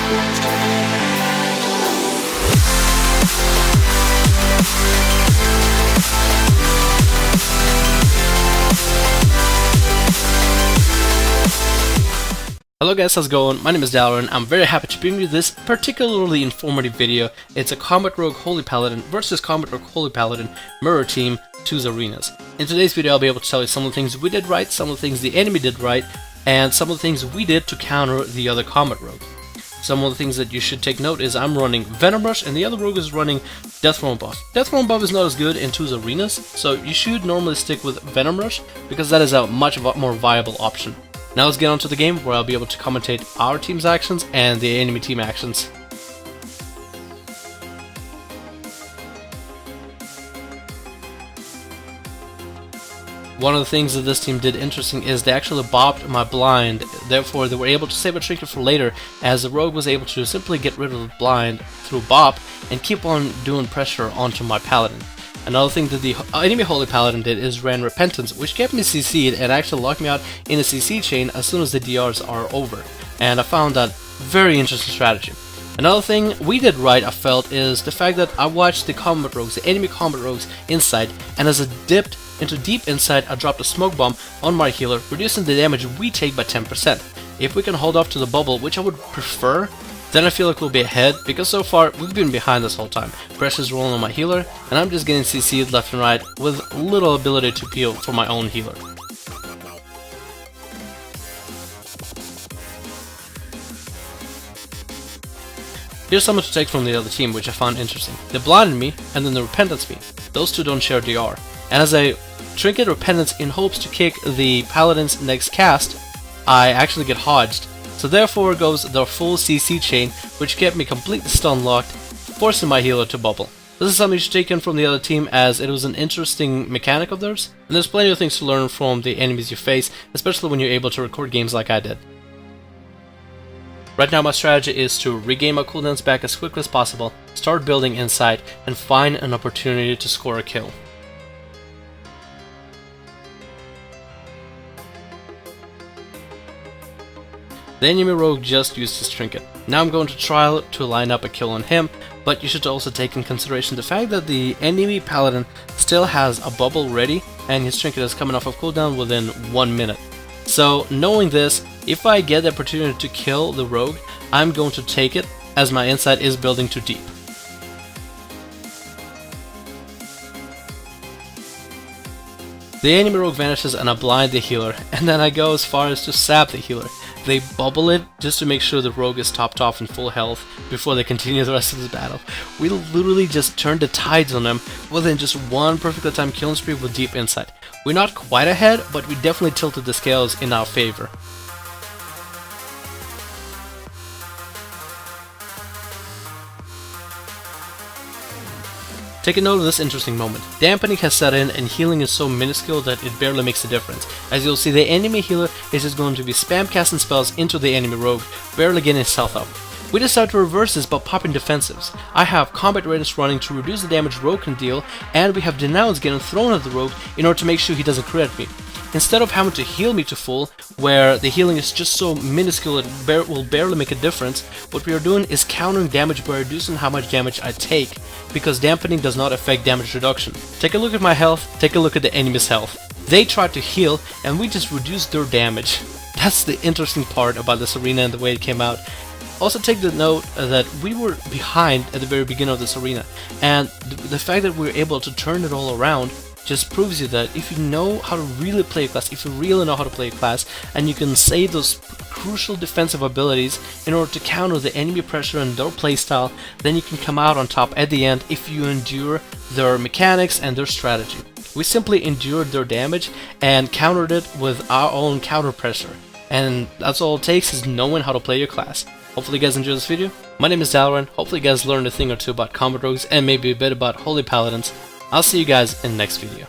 Hello guys, how's it going? My name is Dalron. I'm very happy to bring you this particularly informative video. It's a Combat Rogue Holy Paladin versus Combat Rogue Holy Paladin Mirror Team 2's arenas. In today's video I'll be able to tell you some of the things we did right, some of the things the enemy did right, and some of the things we did to counter the other Combat Rogue. Some of the things that you should take note is I'm running Venom Rush and the other rogue is running Deaththrone buff. Deaththrone buff is not as good in 2's arenas, so you should normally stick with Venom Rush because that is a much more viable option. Now let's get on to the game where I'll be able to commentate our team's actions and the enemy team actions. One of the things that this team did interesting is they actually bopped my blind, therefore they were able to save a trinket for later, as the rogue was able to simply get rid of the blind through bop and keep on doing pressure onto my paladin. Another thing that the enemy Holy Paladin did is ran Repentance, which kept me CC'd and actually locked me out in a CC chain as soon as the DRs are over. And I found that very interesting strategy. Another thing we did right, I felt, is the fact that I watched the combat rogues, the enemy combat rogues inside, and as I dipped into deep inside, I dropped a smoke bomb on my healer, reducing the damage we take by 10%. If we can hold off to the bubble, which I would prefer, then I feel like we'll be ahead, because so far we've been behind this whole time. Pressure's rolling on my healer, and I'm just getting CC'd left and right with little ability to peel for my own healer. Here's something to take from the other team, which I found interesting. They blinded me, and then they Repentance me. Those two don't share DR. And as I trinket Repentance in hopes to kick the Paladin's next cast, I actually get hodged. So therefore goes the full CC chain, which kept me completely stun locked, forcing my healer to bubble. This is something you should take in from the other team, as it was an interesting mechanic of theirs, and there's plenty of things to learn from the enemies you face, especially when you're able to record games like I did. Right now my strategy is to regain my cooldowns back as quickly as possible, start building inside, and find an opportunity to score a kill. The enemy rogue just used his trinket. Now I'm going to try to line up a kill on him, but you should also take in consideration the fact that the enemy paladin still has a bubble ready and his trinket is coming off of cooldown within 1 minute. So knowing this, if I get the opportunity to kill the rogue, I'm going to take it, as my inside is building too deep. The enemy rogue vanishes and I blind the healer, and then I go as far as to stab the healer. They bubble it just to make sure the rogue is topped off in full health before they continue the rest of the battle. We literally just turned the tides on them within just one perfectly timed killing spree with deep insight. We're not quite ahead, but we definitely tilted the scales in our favor. Take a note of this interesting moment. Dampening has set in and healing is so minuscule that it barely makes a difference. As you'll see, the enemy healer is just going to be spam casting spells into the enemy rogue, barely getting his health up. We decided to reverse this by popping defensives. I have Combat Readiness running to reduce the damage rogue can deal, and we have Denounce getting thrown at the rogue in order to make sure he doesn't crit me. Instead of having to heal me to full, where the healing is just so minuscule it will barely make a difference, what we are doing is countering damage by reducing how much damage I take, because dampening does not affect damage reduction. Take a look at my health, take a look at the enemy's health. They tried to heal, and we just reduced their damage. That's the interesting part about this arena and the way it came out. Also take the note that we were behind at the very beginning of this arena, and the fact that we were able to turn it all around just proves you that if you know how to really play a class, if you really know how to play a class, and you can save those crucial defensive abilities in order to counter the enemy pressure and their playstyle, then you can come out on top at the end if you endure their mechanics and their strategy. We simply endured their damage and countered it with our own counter pressure, and that's all it takes, is knowing how to play your class. Hopefully you guys enjoyed this video. My name is Dalron. Hopefully you guys learned a thing or two about combat rogues and maybe a bit about holy paladins. I'll see you guys in the next video.